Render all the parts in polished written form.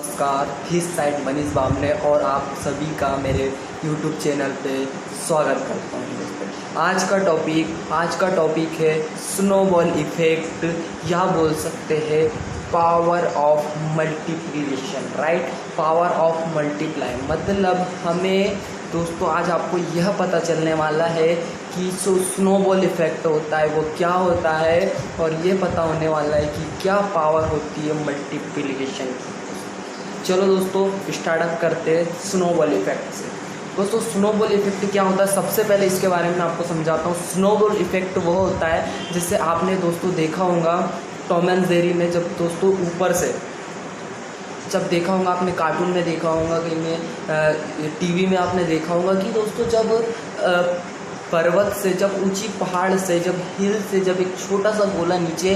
नमस्कार, this side Manish Bamne और आप सभी का मेरे YouTube चैनल पे स्वागत करता हूँ दोस्तों। आज का टॉपिक है स्नोबॉल इफ़ेक्ट या बोल सकते हैं power of multiplication, right. Power of multiply मतलब हमें दोस्तों आज आपको यह पता चलने वाला है कि जो स्नोबॉल इफ़ेक्ट होता है वो क्या होता है और ये पता होने वाला है कि क्या पावर होती है मल्टीप्लिकेशन की। चलो दोस्तों स्टार्टअप करते हैं स्नोबॉल इफ़ेक्ट से। दोस्तों स्नोबॉल इफ़ेक्ट क्या होता है, सबसे पहले इसके बारे में आपको समझाता हूँ। स्नोबॉल इफ़ेक्ट वो होता है जिससे आपने दोस्तों देखा होगा टॉम एंड जेरी में, जब दोस्तों ऊपर से जब देखा होगा आपने, कार्टून में देखा होगा, कहीं में टीवी में आपने देखा होगा कि दोस्तों जब पर्वत से, जब ऊंची पहाड़ से, जब हिल से जब एक छोटा सा गोला नीचे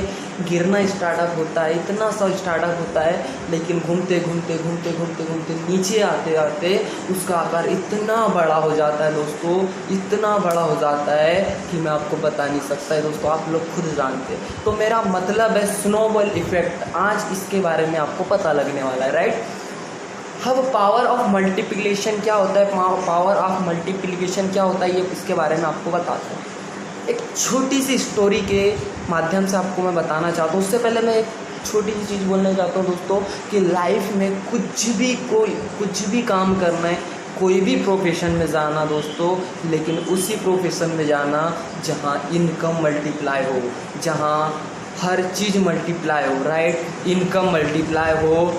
गिरना स्टार्टअप होता है, इतना सा स्टार्टअप होता है, लेकिन घूमते घूमते घूमते घूमते घूमते नीचे आते आते उसका आकार इतना बड़ा हो जाता है दोस्तों, इतना बड़ा हो जाता है कि मैं आपको बता नहीं सकता है दोस्तों, आप लोग खुद जानते हैं। तो मेरा मतलब है स्नोबॉल इफ़ेक्ट, आज इसके बारे में आपको पता लगने वाला है, राइट। अब पावर ऑफ मल्टीप्लिकेशन क्या होता है, पावर ऑफ मल्टीप्लिकेशन क्या होता है, ये इसके बारे में आपको बताता हूँ। एक छोटी सी स्टोरी के माध्यम से आपको मैं बताना चाहता हूँ। उससे पहले मैं एक छोटी सी चीज़ बोलना चाहता हूँ दोस्तों कि लाइफ में कुछ भी काम करना है, कोई भी प्रोफेशन में जाना दोस्तों, लेकिन उसी प्रोफेशन में जाना जहाँ इनकम मल्टीप्लाई हो, जहाँ हर चीज़ मल्टीप्लाई हो, राइट। इनकम मल्टीप्लाई हो,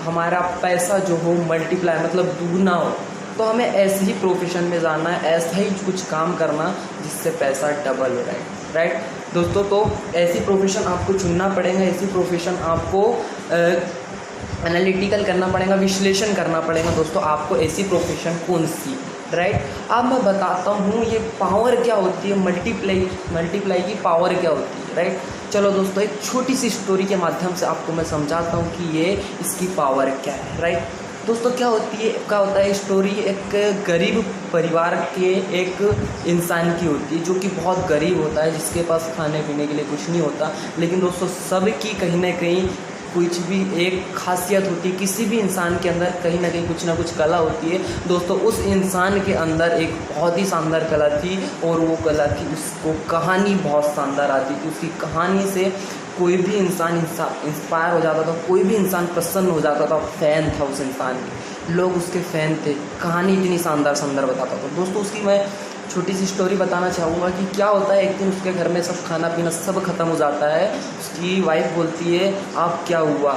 हमारा पैसा जो हो मल्टीप्लाई मतलब दुगना हो। तो हमें ऐसे ही प्रोफेशन में जाना है, ऐसा ही कुछ काम करना जिससे पैसा डबल हो, राइट दोस्तों। तो ऐसी प्रोफेशन आपको चुनना पड़ेगा, ऐसी प्रोफेशन आपको एनालिटिकल करना पड़ेगा, विश्लेषण करना पड़ेगा दोस्तों, आपको ऐसी प्रोफेशन कौन सी, राइट। अब मैं बताता हूँ ये पावर क्या होती है, मल्टीप्लाई की पावर क्या होती है, राइट। चलो दोस्तों एक छोटी सी स्टोरी के माध्यम से आपको मैं समझाता हूँ कि ये इसकी पावर क्या है, राइट। दोस्तों क्या होता है स्टोरी, एक गरीब परिवार के एक इंसान की होती है जो कि बहुत गरीब होता है, जिसके पास खाने पीने के लिए कुछ नहीं होता। लेकिन दोस्तों सबकी कहीं ना कहीं कुछ भी एक खासियत होती है, किसी भी इंसान के अंदर कहीं ना कहीं कुछ ना कुछ कला होती है दोस्तों। उस इंसान के अंदर एक बहुत ही शानदार कला थी और वो कला थी, उसको कहानी बहुत शानदार आती थी। उसकी कहानी से कोई भी इंसान इंस्पायर हो जाता था, कोई भी इंसान प्रसन्न हो जाता था, फैन था उस इंसान के, लोग उसके फ़ैन थे, कहानी इतनी शानदार बताता था दोस्तों। उसकी मैं छोटी सी स्टोरी बताना चाहूँगा कि क्या होता है, एक दिन उसके घर में सब खाना पीना सब ख़त्म हो जाता है। उसकी वाइफ बोलती है आप क्या हुआ,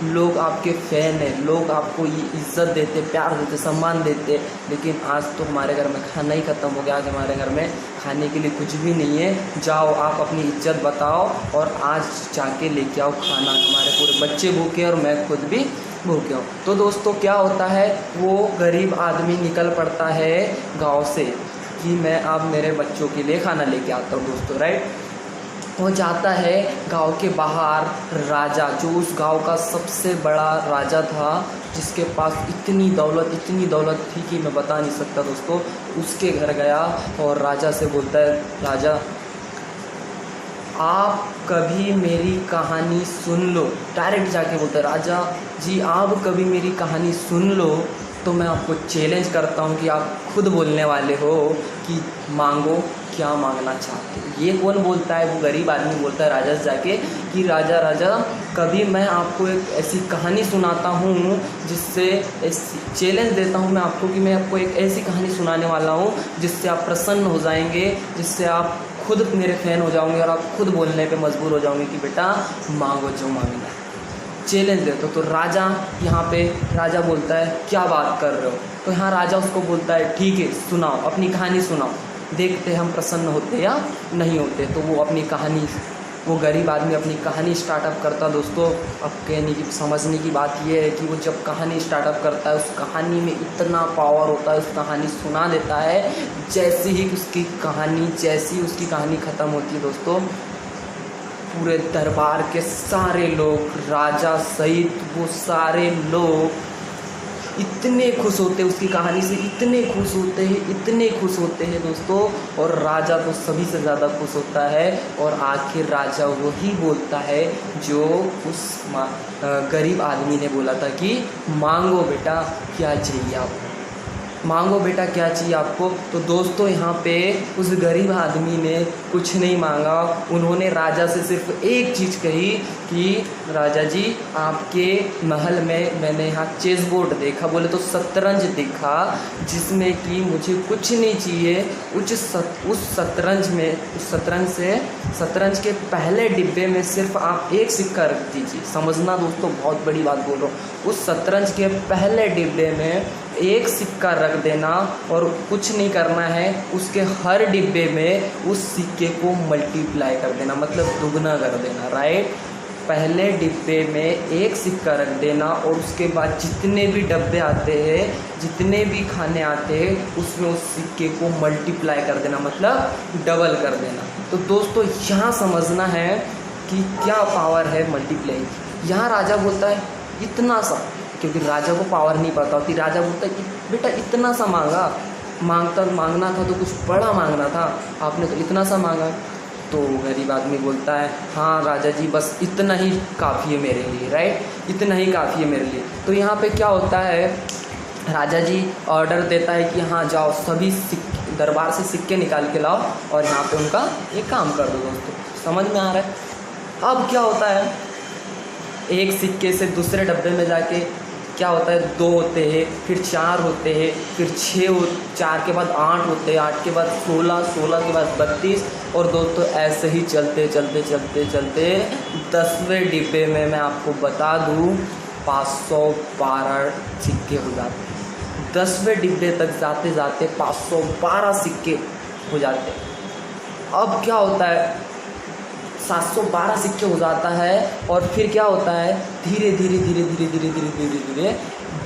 लोग आपके फ़ैन हैं, लोग आपको ये इज़्ज़त देते, प्यार देते, सम्मान देते, लेकिन आज तो हमारे घर में खाना ही ख़त्म हो गया, आज हमारे घर में खाने के लिए कुछ भी नहीं है, जाओ आप अपनी इज्जत बताओ और आज जाके लेके आओ खाना, हमारे पूरे बच्चे भूखे और मैं खुद भी भूखे हूँ। तो दोस्तों क्या होता है, वो गरीब आदमी निकल पड़ता है गाँव से कि मैं अब मेरे बच्चों के लिए खाना लेके आता हूँ दोस्तों, राइट। वो जाता है गांव के बाहर, राजा जो उस गांव का सबसे बड़ा राजा था, जिसके पास इतनी दौलत थी कि मैं बता नहीं सकता दोस्तों, उसके घर गया और राजा से बोलता है, राजा आप कभी मेरी कहानी सुन लो, डायरेक्ट जाके बोलता है, राजा जी आप कभी मेरी कहानी सुन लो तो मैं आपको चैलेंज करता हूँ कि आप खुद बोलने वाले हो कि मांगो, क्या मांगना चाहते हो। ये कौन बोलता है, वो गरीब आदमी बोलता है राजा से जाके कि राजा कभी मैं आपको एक ऐसी कहानी सुनाता हूँ, जिससे चैलेंज देता हूँ मैं आपको कि मैं आपको एक ऐसी कहानी सुनाने वाला हूँ जिससे आप प्रसन्न हो जाएंगे, जिससे आप खुद मेरे फ़ैन हो जाओगे और आप खुद बोलने पे मजबूर हो जाओगे कि बेटा मांगो जो मांगना है, चैलेंज देते हो। तो राजा यहाँ पे राजा बोलता है क्या बात कर रहे हो। तो यहाँ राजा उसको बोलता है ठीक है सुनाओ, अपनी कहानी सुनाओ, देखते हम प्रसन्न होते या नहीं होते। तो वो अपनी कहानी, वो गरीब आदमी अपनी कहानी स्टार्टअप करता दोस्तों। अब कहने की समझने की बात ये है कि वो जब कहानी स्टार्टअप करता है, उस कहानी में इतना पावर होता है, उस कहानी सुना देता है, जैसे ही उसकी कहानी ख़त्म होती है दोस्तों, पूरे दरबार के सारे लोग, राजा सहित वो सारे लोग इतने खुश होते हैं उसकी कहानी से, इतने खुश होते हैं, इतने खुश होते हैं दोस्तों। और राजा तो सभी से ज़्यादा खुश होता है, और आखिर राजा वही बोलता है जो उस गरीब आदमी ने बोला था कि मांगो बेटा क्या चाहिए आपको, मांगो बेटा क्या चाहिए आपको। तो दोस्तों यहाँ पे उस गरीब आदमी ने कुछ नहीं मांगा, उन्होंने राजा से सिर्फ एक चीज़ कही कि राजा जी आपके महल में मैंने यहाँ चेस बोर्ड देखा, बोले तो शतरंज देखा, जिसमें कि मुझे कुछ नहीं चाहिए। उस शतरंज के पहले डिब्बे में सिर्फ आप एक सिक्का रख दीजिए। समझना दोस्तों, बहुत बड़ी बात बोल रहा हूँ। उस शतरंज के पहले डिब्बे में एक सिक्का रख देना और कुछ नहीं करना है, उसके हर डिब्बे में उस सिक्के को मल्टीप्लाई कर देना, मतलब दुगना कर देना, राइट। पहले डिब्बे में एक सिक्का रख देना और उसके बाद जितने भी डब्बे आते हैं, जितने भी खाने आते हैं, उसमें उस सिक्के को मल्टीप्लाई कर देना, मतलब डबल कर देना। तो दोस्तों यहाँ समझना है कि क्या पावर है मल्टीप्लाई। यहाँ राजा बोलता है इतना सा, क्योंकि राजा को पावर नहीं पता होती। राजा बोलता है कि बेटा इतना सा मांगना था तो कुछ बड़ा मांगना था, आपने तो इतना सा मांगा। तो गरीब आदमी बोलता है हाँ राजा जी बस इतना ही काफ़ी है मेरे लिए, राइट, इतना ही काफ़ी है मेरे लिए। तो यहाँ पे क्या होता है, राजा जी ऑर्डर देता है कि हाँ जाओ सभी दरबार से सिक्के निकाल के लाओ और यहाँ पे उनका एक काम कर दो। दोस्तों समझ में आ रहा है। अब क्या होता है, एक सिक्के से दूसरे डब्बे में जाके क्या होता है, 2 होते हैं, फिर 4 होते हैं, फिर 6 4 के बाद 8 होते हैं, 8 के बाद 16, 16 के बाद 32, और दोस्तों ऐसे ही चलते 10वें डिब्बे में मैं आपको बता दूं 512 सिक्के हो जाते हैं। 10वें डिब्बे तक जाते जाते 512 सिक्के हो जाते हैं। अब क्या होता है, 712 सिक्के हो जाता है, और फिर क्या होता है, धीरे धीरे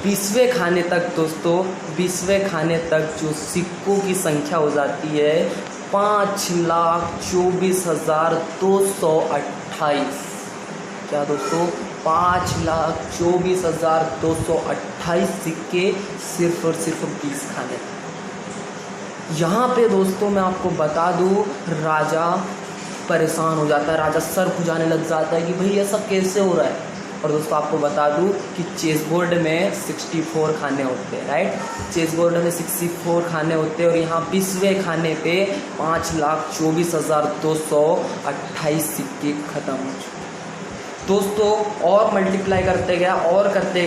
20वें खाने तक दोस्तों, 20वें खाने तक जो सिक्कों की संख्या हो जाती है 5,24,228। क्या दोस्तों, 5,24,228 सिक्के सिर्फ और सिर्फ 20 खाने। यहाँ पे दोस्तों मैं आपको बता दूँ, राजा परेशान हो जाता है, राजा सर खुजाने लग जाता है कि भाई ऐसा कैसे हो रहा है। और दोस्तों आपको बता दूं कि चेस बोर्ड में 64 खाने होते हैं, राइट, चेस बोर्ड में 64 खाने होते हैं, और यहाँ 20वें खाने पे 5,24,228 सिक्के खत्म हो चुके। दोस्तों और मल्टीप्लाई करते गए और करते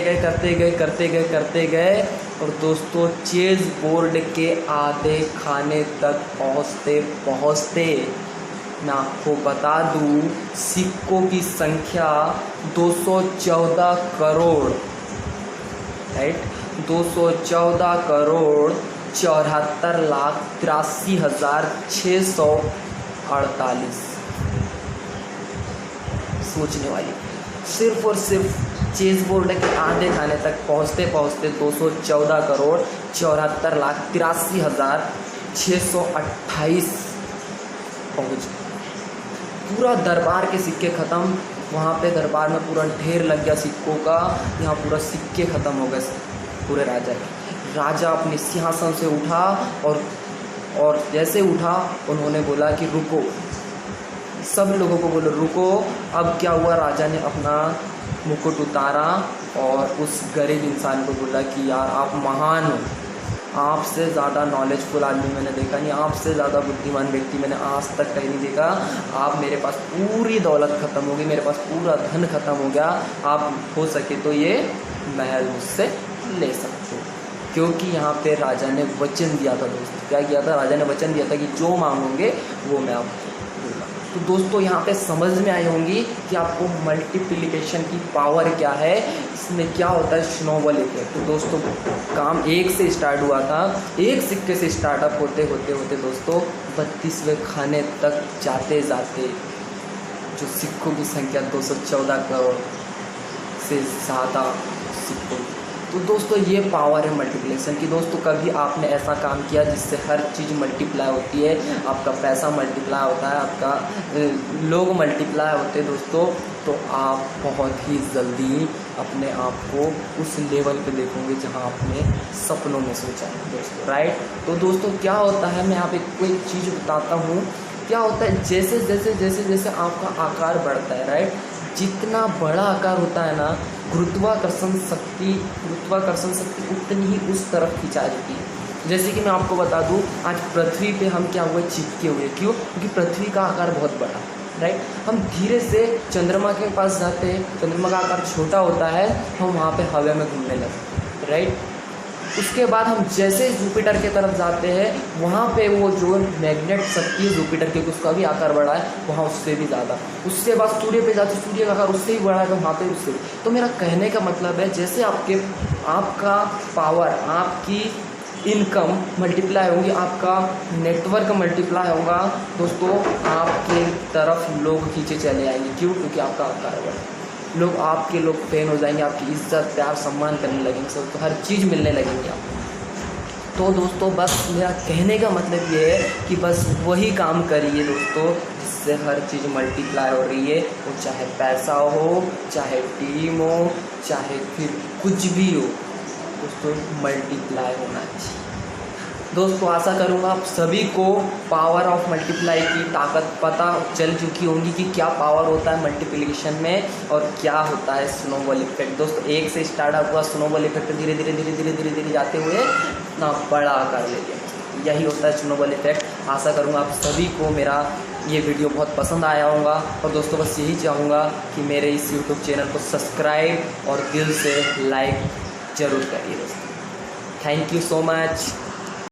गए, और दोस्तों चेस बोर्ड के आधे खाने तक पहुँचते मैं आपको बता दूं सिक्कों की संख्या 214 करोड़, राइट, 214,83,648। सोचने वाली, सिर्फ और सिर्फ चेस बोर्ड के आधे खाने तक पहुँचते 214,83,628 पहुँच। पूरा दरबार के सिक्के ख़त्म, वहाँ पे दरबार में पूरा ढेर लग गया सिक्कों का, यहाँ पूरा सिक्के ख़त्म हो गए पूरे राजा के। राजा अपने सिंहासन से उठा और जैसे उठा उन्होंने बोला कि रुको, सब लोगों को बोलो रुको। अब क्या हुआ, राजा ने अपना मुकुट उतारा और उस गरीब इंसान को बोला कि यार आप महान हो, आपसे ज़्यादा नॉलेजफुल आदमी मैंने देखा नहीं, आपसे ज़्यादा बुद्धिमान व्यक्ति मैंने आज तक कहीं नहीं देखा। आप, मेरे पास पूरी दौलत ख़त्म हो गई, मेरे पास पूरा धन ख़त्म हो गया, आप हो सके तो ये महल मुझसे ले सकते हो। क्योंकि यहाँ पे राजा ने वचन दिया था दोस्तों, क्या किया था, राजा ने वचन दिया था कि जो मांगोगे वो मैं आपको दूँगा। तो दोस्तों यहाँ पे समझ में आई होंगी कि आपको मल्टीप्लिकेशन की पावर क्या है, इसमें क्या होता है, स्नोबॉल इफेक्ट। तो दोस्तों काम एक से स्टार्ट हुआ था, एक सिक्के से स्टार्टअप होते दोस्तों 32वें खाने तक जाते जो सिक्कों की संख्या 214 करोड़ से ज़्यादा सिक्कों। तो दोस्तों ये पावर है मल्टीप्लिकेशन की। दोस्तों कभी आपने ऐसा काम किया जिससे हर चीज़ मल्टीप्लाई होती है, आपका पैसा मल्टीप्लाई होता है, आपका लोग मल्टीप्लाई होते हैं दोस्तों, तो आप बहुत ही जल्दी अपने आप को उस लेवल पे देखोगे जहाँ आपने सपनों में सोचा है दोस्तों, राइट। तो दोस्तों क्या होता है, मैं आप कोई चीज़ बताता हूँ। क्या होता है, जैसे जैसे जैसे जैसे आपका आकार बढ़ता है, राइट, जितना बड़ा आकार होता है ना, गुरुत्वाकर्षण शक्ति उतनी ही उस तरफ खिंचा जाती है। जैसे कि मैं आपको बता दूं, आज पृथ्वी पे हम क्या हुए, चिपके हुए। क्यों? क्योंकि पृथ्वी का आकार बहुत बड़ा, राइट। हम धीरे से चंद्रमा के पास जाते हैं, चंद्रमा का आकार छोटा होता है, हम वहाँ पे हवा में घूमने लगते, राइट। उसके बाद हम जैसे जुपिटर के तरफ जाते हैं, वहाँ पे वो जो मैग्नेट शक्ति है जुपिटर के, उसका भी आकार बड़ा है, वहाँ उससे भी ज़्यादा। उसके बाद सूर्य पे जाते, सूर्य का आकार उससे ही बड़ा है, वहाँ पे उससे। तो मेरा कहने का मतलब है, जैसे आपका पावर, आपकी इनकम मल्टीप्लाई होगी, आपका नेटवर्क मल्टीप्लाई होगा दोस्तों, आपके तरफ लोग खींचे चले आएंगे। क्यों? क्योंकि आपका आकार बढ़ा, लोग आपके फैन हो जाएंगे, आपकी इज्जत प्यार सम्मान करने लगेंगे, सब तो हर चीज़ मिलने लगेगी आपको। तो दोस्तों बस मेरा कहने का मतलब ये है कि बस वही काम करिए दोस्तों, जिससे हर चीज़ मल्टीप्लाई हो रही है। वो चाहे पैसा हो, चाहे टीम हो, चाहे फिर कुछ भी हो दोस्तों, मल्टीप्लाई होना चाहिए। दोस्तों आशा करूँगा आप सभी को पावर ऑफ मल्टीप्लाई की ताकत पता चल चुकी होंगी कि क्या पावर होता है मल्टीप्लिकेशन में और क्या होता है स्नोबॉल इफेक्ट। दोस्तों एक से स्टार्ट हुआ स्नोबॉल इफेक्ट, धीरे धीरे धीरे धीरे धीरे धीरे जाते हुए ना बड़ा आकार ले लिया। यही होता है स्नोबॉल इफेक्ट। आशा करूँगा आप सभी को मेरा ये वीडियो बहुत पसंद आया होगा। और दोस्तों बस यही चाहूँगा कि मेरे इस यूट्यूब चैनल को सब्सक्राइब और दिल से लाइक ज़रूर करिए दोस्तों। Thank you so much.